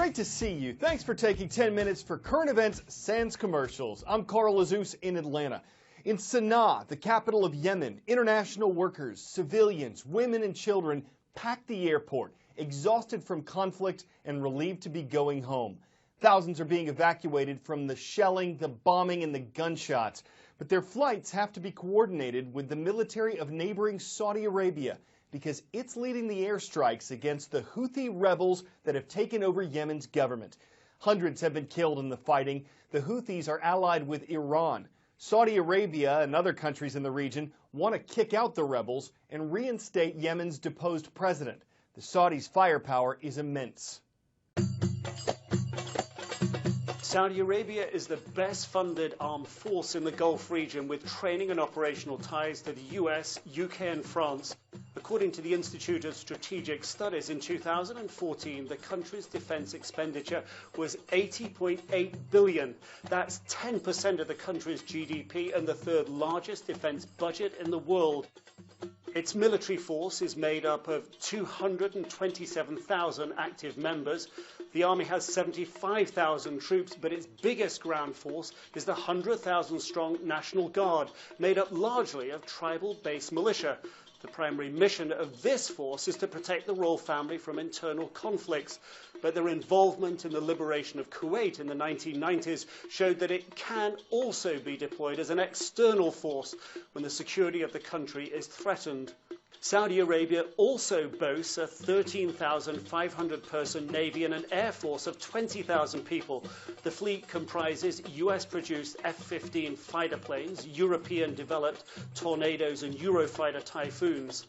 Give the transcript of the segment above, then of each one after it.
Great to see you. Thanks for taking 10 minutes for current events sans commercials. I'm Carl Azuz in Atlanta. In Sana'a, the capital of Yemen, international workers, civilians, women and children packed the airport, exhausted from conflict and relieved to be going home. Thousands are being evacuated from the shelling, the bombing, and the gunshots. But their flights have to be coordinated with the military of neighboring Saudi Arabia, because it's leading the airstrikes against the Houthi rebels that have taken over Yemen's government. Hundreds have been killed in the fighting. The Houthis are allied with Iran. Saudi Arabia and other countries in the region want to kick out the rebels and reinstate Yemen's deposed president. The Saudis' firepower is immense. Saudi Arabia is the best funded armed force in the Gulf region, with training and operational ties to the US, UK and France. According to the Institute of Strategic Studies, in 2014, the country's defense expenditure was $80.8 billion. That's 10% of the country's GDP and the third largest defense budget in the world. Its military force is made up of 227,000 active members. The army has 75,000 troops, but its biggest ground force is the 100,000-strong National Guard, made up largely of tribal-based militia. The primary mission of this force is to protect the royal family from internal conflicts, but their involvement in the liberation of Kuwait in the 1990s showed that it can also be deployed as an external force when the security of the country is threatened. Saudi Arabia also boasts a 13,500-person navy and an air force of 20,000 people. The fleet comprises US-produced F-15 fighter planes, European-developed Tornadoes and Eurofighter Typhoons.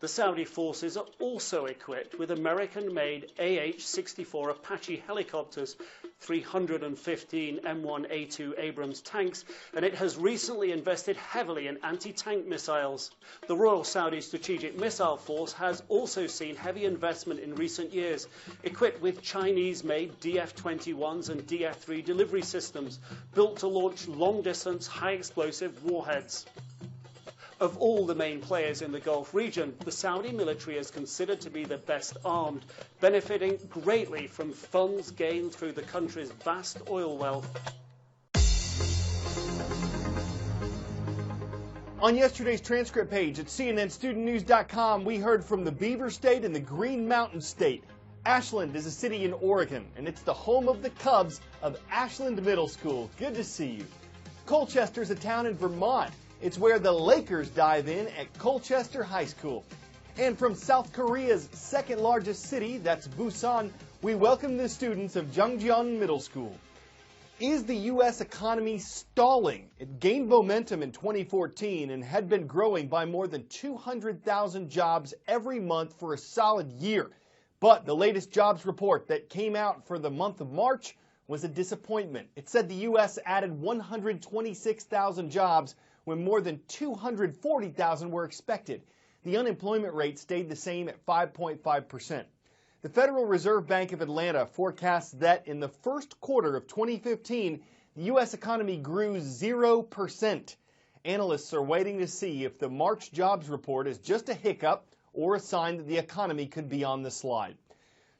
The Saudi forces are also equipped with American-made AH-64 Apache helicopters, 315 M1A2 Abrams tanks, and it has recently invested heavily in anti-tank missiles. The Royal Saudi Strategic Missile Force has also seen heavy investment in recent years, equipped with Chinese-made DF-21s and DF-3 delivery systems, built to launch long-distance, high-explosive warheads. Of all the main players in the Gulf region, the Saudi military is considered to be the best armed, benefiting greatly from funds gained through the country's vast oil wealth. On yesterday's transcript page at CNNStudentNews.com, we heard from the Beaver State and the Green Mountain State. Ashland is a city in Oregon, and it's the home of the Cubs of Ashland Middle School. Good to see you. Colchester is a town in Vermont. It's where the Lakers dive in at Colchester High School. And from South Korea's second largest city, that's Busan, we welcome the students of Jungjeon Middle School. Is the U.S. economy stalling? It gained momentum in 2014 and had been growing by more than 200,000 jobs every month for a solid year. But the latest jobs report that came out for the month of March was a disappointment. It said the U.S. added 126,000 jobs when more than 240,000 were expected. The unemployment rate stayed the same at 5.5%. The Federal Reserve Bank of Atlanta forecasts that in the first quarter of 2015, the U.S. economy grew 0%. Analysts are waiting to see if the March jobs report is just a hiccup or a sign that the economy could be on the slide.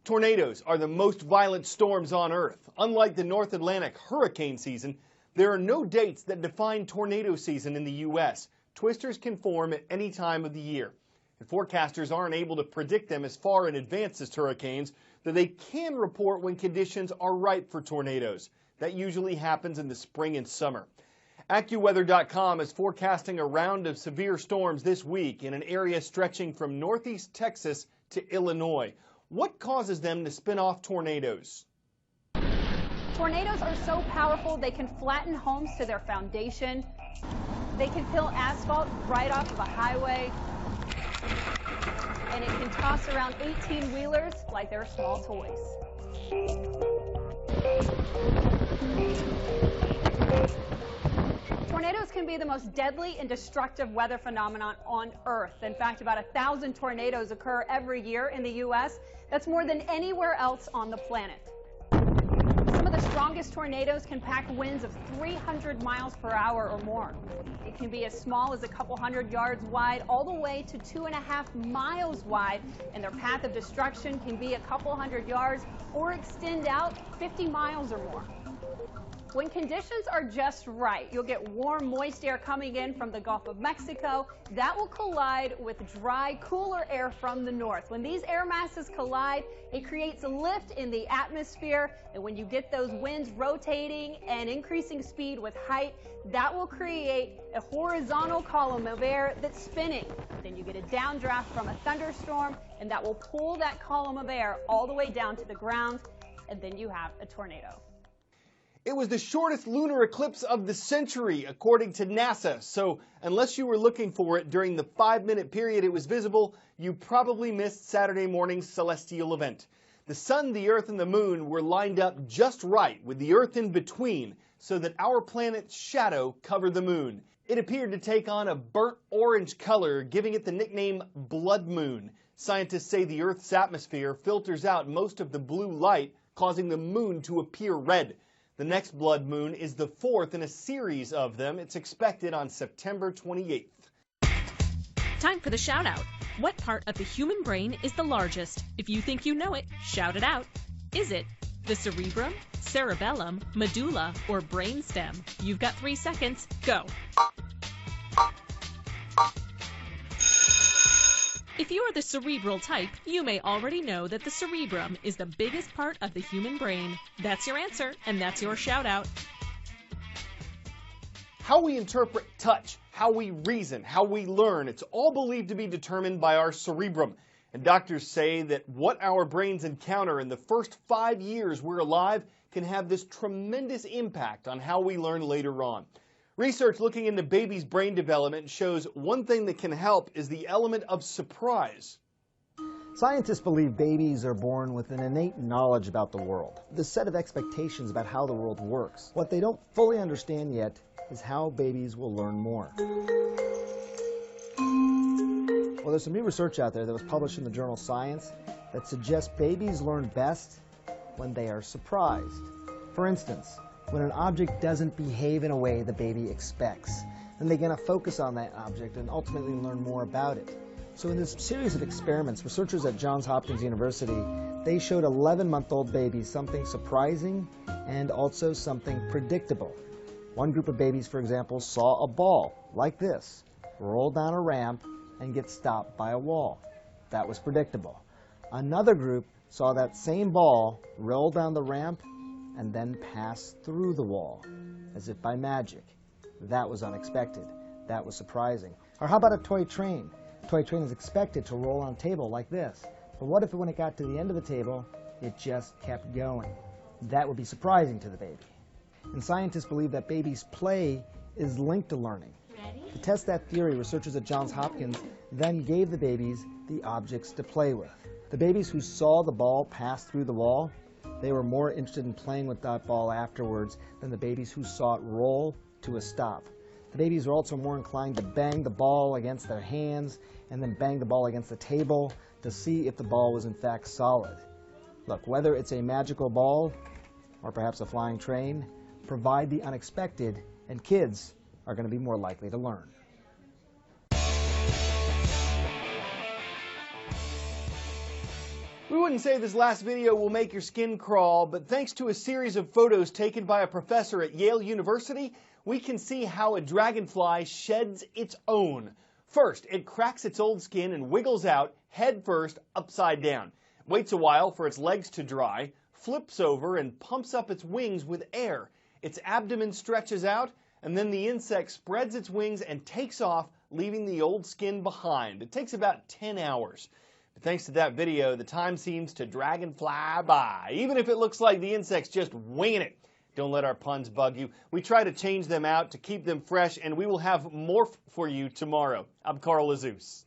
Tornadoes are the most violent storms on Earth. Unlike the North Atlantic hurricane season, there are no dates that define tornado season in the U.S. Twisters can form at any time of the year. And forecasters aren't able to predict them as far in advance as hurricanes, though they can report when conditions are ripe for tornadoes. That usually happens in the spring and summer. AccuWeather.com is forecasting a round of severe storms this week in an area stretching from northeast Texas to Illinois. What causes them to spin off tornadoes? Tornadoes are so powerful they can flatten homes to their foundation. They can peel asphalt right off of a highway. And it can toss around 18-wheelers like they're small toys. Tornadoes can be the most deadly and destructive weather phenomenon on Earth. In fact, about 1,000 tornadoes occur every year in the U.S. That's more than anywhere else on the planet. Some of the strongest tornadoes can pack winds of 300 miles per hour or more. It can be as small as a couple hundred yards wide all the way to 2.5 miles wide, and their path of destruction can be a couple hundred yards or extend out 50 miles or more. When conditions are just right, you'll get warm, moist air coming in from the Gulf of Mexico. That will collide with dry, cooler air from the north. When these air masses collide, it creates a lift in the atmosphere. And when you get those winds rotating and increasing speed with height, that will create a horizontal column of air that's spinning. Then you get a downdraft from a thunderstorm, and that will pull that column of air all the way down to the ground. And then you have a tornado. It was the shortest lunar eclipse of the century, according to NASA. So unless you were looking for it during the 5-minute period it was visible, you probably missed Saturday morning's celestial event. The sun, the earth, and the moon were lined up just right, with the earth in between, so that our planet's shadow covered the moon. It appeared to take on a burnt orange color, giving it the nickname Blood Moon. Scientists say the Earth's atmosphere filters out most of the blue light, causing the moon to appear red. The next blood moon is the fourth in a series of them. It's expected on September 28th. Time for the shout out. What part of the human brain is the largest? If you think you know it, shout it out. Is it the cerebrum, cerebellum, medulla, or brainstem? You've got 3 seconds. Go. If you are the cerebral type, you may already know that the cerebrum is the biggest part of the human brain. That's your answer, and that's your shout out. How we interpret touch, how we reason, how we learn, it's all believed to be determined by our cerebrum. And doctors say that what our brains encounter in the first 5 years we're alive can have this tremendous impact on how we learn later on. Research looking into babies' brain development shows one thing that can help is the element of surprise. Scientists believe babies are born with an innate knowledge about the world, the set of expectations about how the world works. What they don't fully understand yet is how babies will learn more. Well, there's some new research out there that was published in the journal Science that suggests babies learn best when they are surprised. For instance, when an object doesn't behave in a way the baby expects, then they're going to focus on that object and ultimately learn more about it. So in this series of experiments, researchers at Johns Hopkins University, they showed 11-month-old babies something surprising and also something predictable. One group of babies, for example, saw a ball like this roll down a ramp and get stopped by a wall. That was predictable. Another group saw that same ball roll down the ramp and then pass through the wall, as if by magic. That was unexpected. That was surprising. Or how about a toy train? A toy train is expected to roll on a table like this. But what if when it got to the end of the table, it just kept going? That would be surprising to the baby. And scientists believe that babies' play is linked to learning. Ready? To test that theory, researchers at Johns Hopkins then gave the babies the objects to play with. The babies who saw the ball pass through the wall, they were more interested in playing with that ball afterwards than the babies who saw it roll to a stop. The babies were also more inclined to bang the ball against their hands and then bang the ball against the table to see if the ball was in fact solid. Look, whether it's a magical ball or perhaps a flying train, provide the unexpected, and kids are going to be more likely to learn. We wouldn't say this last video will make your skin crawl, but thanks to a series of photos taken by a professor at Yale University, we can see how a dragonfly sheds its own. First, it cracks its old skin and wiggles out, head first, upside down. Waits a while for its legs to dry, flips over, and pumps up its wings with air. Its abdomen stretches out, and then the insect spreads its wings and takes off, leaving the old skin behind. It takes about 10 hours. But thanks to that video, the time seems to dragonfly by, even if it looks like the insect's just winging it. Don't let our puns bug you. We try to change them out to keep them fresh, and we will have more for you tomorrow. I'm Carl Lazouz.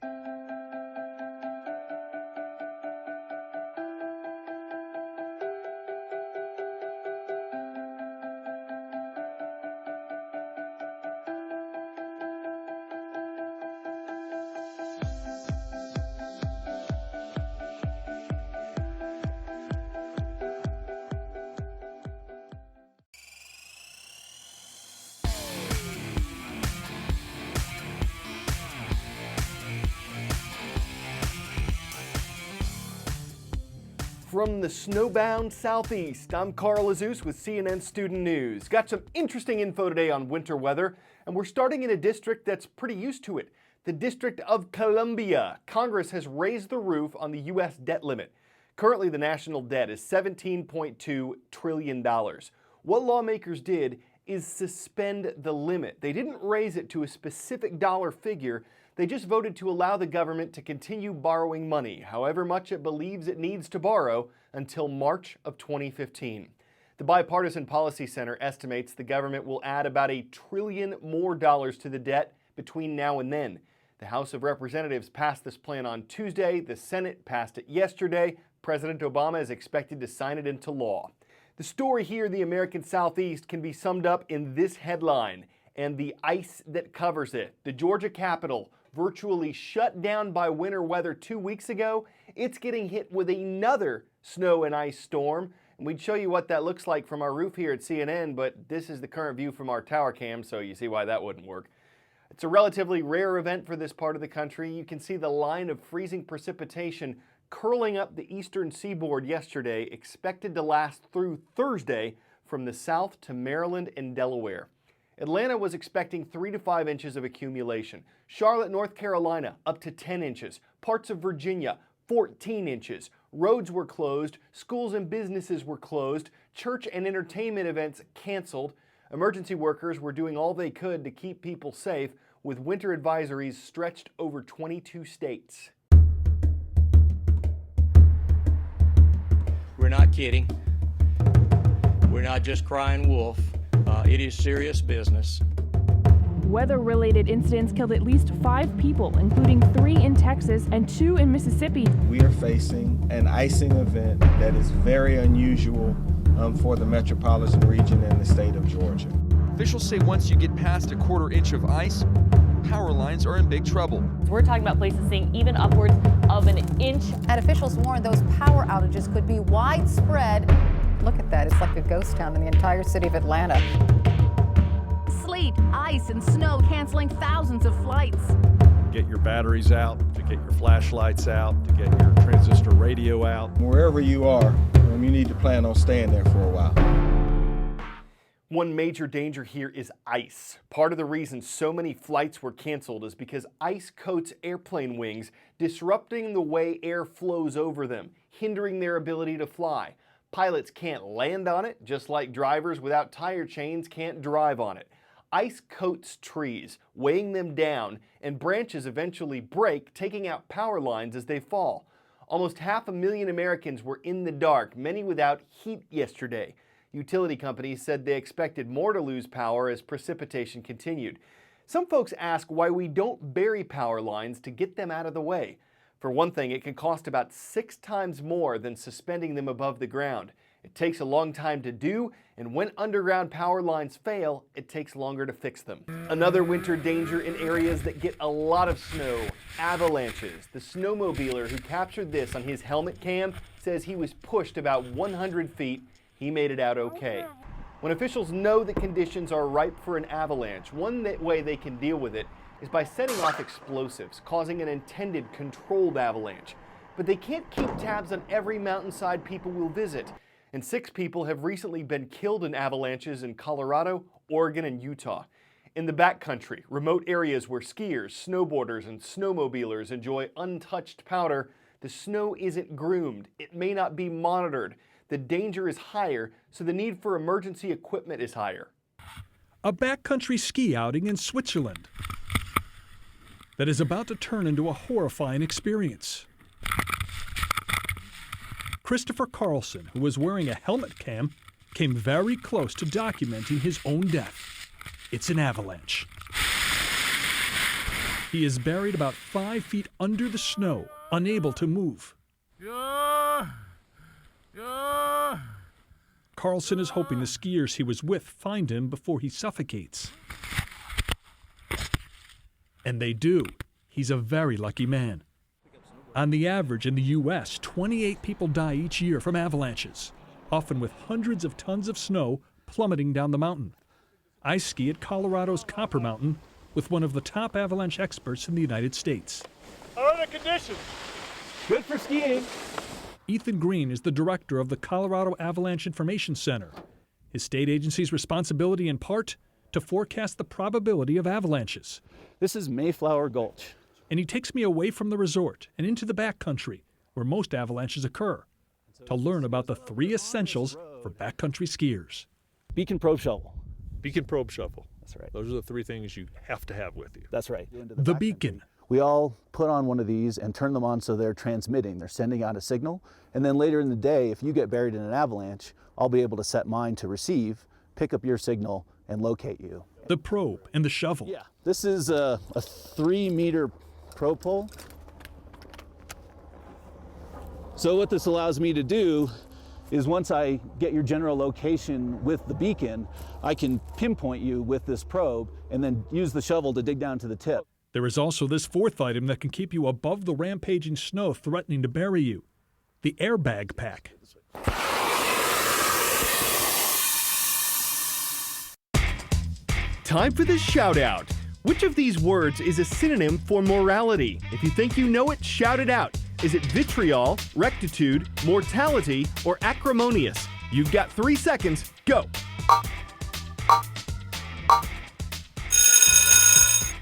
From the snowbound southeast, I'm Carl Azus with CNN Student News. Got some interesting info today on winter weather, and we're starting in a district that's pretty used to it, the District of Columbia. Congress has raised the roof on the U.S. debt limit. Currently, the national debt is $17.2 trillion. What lawmakers did is suspend the limit. They didn't raise it to a specific dollar figure. They just voted to allow the government to continue borrowing money, however much it believes it needs to borrow, until March of 2015. The Bipartisan Policy Center estimates the government will add about $1 trillion more to the debt between now and then. The House of Representatives passed this plan on Tuesday. The Senate passed it yesterday. President Obama is expected to sign it into law. The story here in the American Southeast can be summed up in this headline and the ice that covers it. The Georgia Capitol, virtually shut down by winter weather 2 weeks ago, it's getting hit with another snow and ice storm. And we'd show you what that looks like from our roof here at CNN, but this is the current view from our tower cam, so you see why that wouldn't work. It's a relatively rare event for this part of the country. You can see the line of freezing precipitation curling up the eastern seaboard yesterday, expected to last through Thursday from the south to Maryland and Delaware. Atlanta was expecting 3 to 5 inches of accumulation. Charlotte, North Carolina, up to 10 inches. Parts of Virginia, 14 inches. Roads were closed. Schools and businesses were closed. Church and entertainment events canceled. Emergency workers were doing all they could to keep people safe, with winter advisories stretched over 22 states. We're not kidding. We're not just crying wolf. It is serious business. Weather-related incidents killed at least 5 people, including 3 in Texas and 2 in Mississippi. We are facing an icing event that is very unusual for the metropolitan region and the state of Georgia. Officials say once you get past a 1/4 inch of ice, power lines are in big trouble. We're talking about places seeing even upwards of an inch. And officials warn those power outages could be widespread. Look at that, it's like a ghost town in the entire city of Atlanta. Sleet, ice, and snow canceling thousands of flights. Get your batteries out, to get your flashlights out, to get your transistor radio out. Wherever you are, you need to plan on staying there for a while. One major danger here is ice. Part of the reason so many flights were canceled is because ice coats airplane wings, disrupting the way air flows over them, hindering their ability to fly. Pilots can't land on it, just like drivers without tire chains can't drive on it. Ice coats trees, weighing them down, and branches eventually break, taking out power lines as they fall. Almost 500,000 Americans were in the dark, many without heat yesterday. Utility companies said they expected more to lose power as precipitation continued. Some folks ask why we don't bury power lines to get them out of the way. For one thing, it can cost about 6 times more than suspending them above the ground. It takes a long time to do, and when underground power lines fail, it takes longer to fix them. Another winter danger in areas that get a lot of snow: avalanches. The snowmobiler who captured this on his helmet cam says he was pushed about 100 feet. He made it out okay. When officials know that conditions are ripe for an avalanche, one way they can deal with it is by setting off explosives, causing an intended controlled avalanche. But they can't keep tabs on every mountainside people will visit. And 6 people have recently been killed in avalanches in Colorado, Oregon, and Utah. In the backcountry, remote areas where skiers, snowboarders, and snowmobilers enjoy untouched powder, the snow isn't groomed. It may not be monitored. The danger is higher, so the need for emergency equipment is higher. A backcountry ski outing in Switzerland that is about to turn into a horrifying experience. Christopher Carlson, who was wearing a helmet cam, came very close to documenting his own death. It's an avalanche. He is buried about 5 feet under the snow, unable to move. Carlson is hoping the skiers he was with find him before he suffocates. And they do. He's a very lucky man. On the average in the U.S., 28 people die each year from avalanches, often with hundreds of tons of snow plummeting down the mountain. I ski at Colorado's Copper Mountain with one of the top avalanche experts in the United States. How are the conditions? Good for skiing. Ethan Green is the director of the Colorado Avalanche Information Center. His state agency's responsibility, in part, to forecast the probability of avalanches. This is Mayflower Gulch. And he takes me away from the resort and into the backcountry, where most avalanches occur, to learn about the 3 essentials for backcountry skiers. Beacon probe shovel. Beacon probe shovel. That's right. Those are the 3 things you have to have with you. That's right. The beacon. We all put on one of these and turn them on so they're transmitting. They're sending out a signal. And then later in the day, if you get buried in an avalanche, I'll be able to set mine to receive, pick up your signal, and locate you. The probe and the shovel. Yeah. This is a 3-meter probe pole. So what this allows me to do is once I get your general location with the beacon, I can pinpoint you with this probe and then use the shovel to dig down to the tip. There is also this 4th item that can keep you above the rampaging snow threatening to bury you. The airbag pack. Time for the shout out. Which of these words is a synonym for morality? If you think you know it, shout it out. Is it vitriol, rectitude, mortality, or acrimonious? You've got 3 seconds. Go.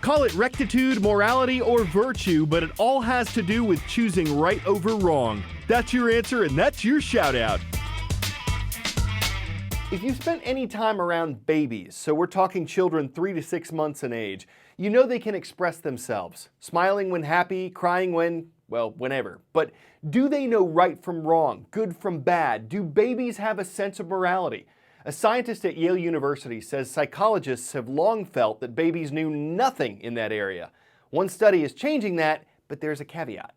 Call it rectitude, morality, or virtue, but it all has to do with choosing right over wrong. That's your answer, and that's your shout out. If you've spent any time around babies, so we're talking children 3 to 6 months in age, you know they can express themselves, smiling when happy, crying when, well, whenever. But do they know right from wrong, good from bad? Do babies have a sense of morality? A scientist at Yale University says psychologists have long felt that babies knew nothing in that area. One study is changing that, but there's a caveat.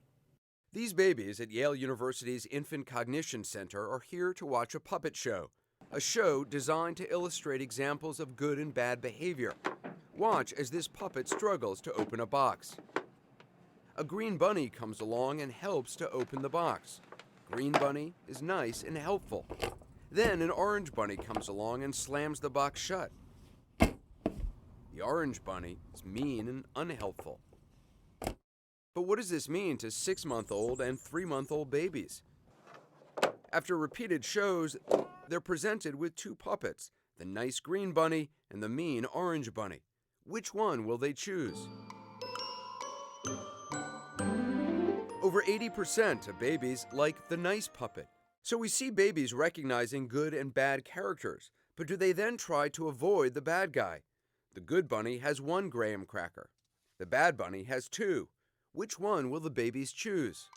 These babies at Yale University's Infant Cognition Center are here to watch a puppet show. A show designed to illustrate examples of good and bad behavior. Watch as this puppet struggles to open a box. A green bunny comes along and helps to open the box. Green bunny is nice and helpful. Then an orange bunny comes along and slams the box shut. The orange bunny is mean and unhelpful. But what does this mean to 6-month-old and 3-month-old babies? After repeated shows, they're presented with 2 puppets, the nice green bunny and the mean orange bunny. Which one will they choose? Over 80% of babies like the nice puppet. So we see babies recognizing good and bad characters, but do they then try to avoid the bad guy? The good bunny has 1 graham cracker. The bad bunny has 2. Which one will the babies choose?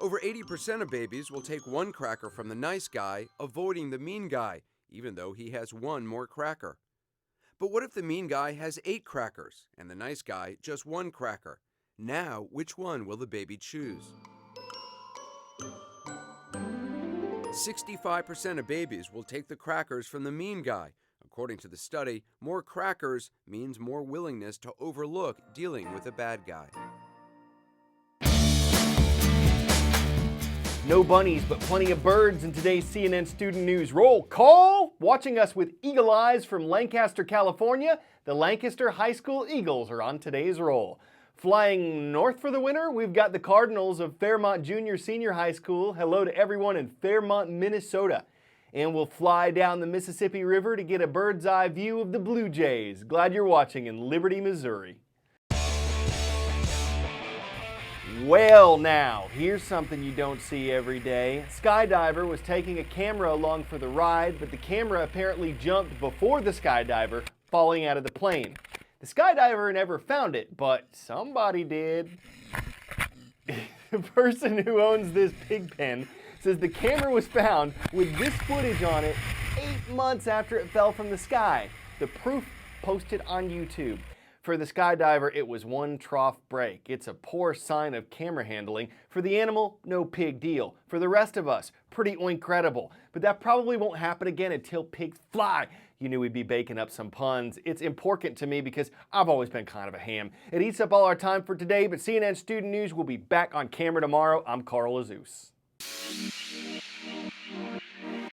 Over 80% of babies will take 1 cracker from the nice guy, avoiding the mean guy, even though he has 1 more cracker. But what if the mean guy has 8 crackers, and the nice guy just 1 cracker? Now, which one will the baby choose? 65% of babies will take the crackers from the mean guy. According to the study, more crackers means more willingness to overlook dealing with a bad guy. No bunnies, but plenty of birds in today's CNN Student News. Roll call! Watching us with eagle eyes from Lancaster, California, the Lancaster High School Eagles are on today's roll. Flying north for the winter, we've got the Cardinals of Fairmont Junior Senior High School. Hello to everyone in Fairmont, Minnesota. And we'll fly down the Mississippi River to get a bird's eye view of the Blue Jays. Glad you're watching in Liberty, Missouri. Well now, here's something you don't see every day. A skydiver was taking a camera along for the ride, but the camera apparently jumped before the skydiver, falling out of the plane. The skydiver never found it, but somebody did. The person who owns this pig pen says the camera was found with this footage on it 8 months after it fell from the sky. The proof posted on YouTube. For the skydiver, it was 1 trough break. It's a poor sign of camera handling. For the animal, no big deal. For the rest of us, pretty incredible. But that probably won't happen again until pigs fly. You knew we'd be baking up some puns. It's important to me because I've always been kind of a ham. It eats up all our time for today, but CNN Student News will be back on camera tomorrow. I'm Carl Azuz.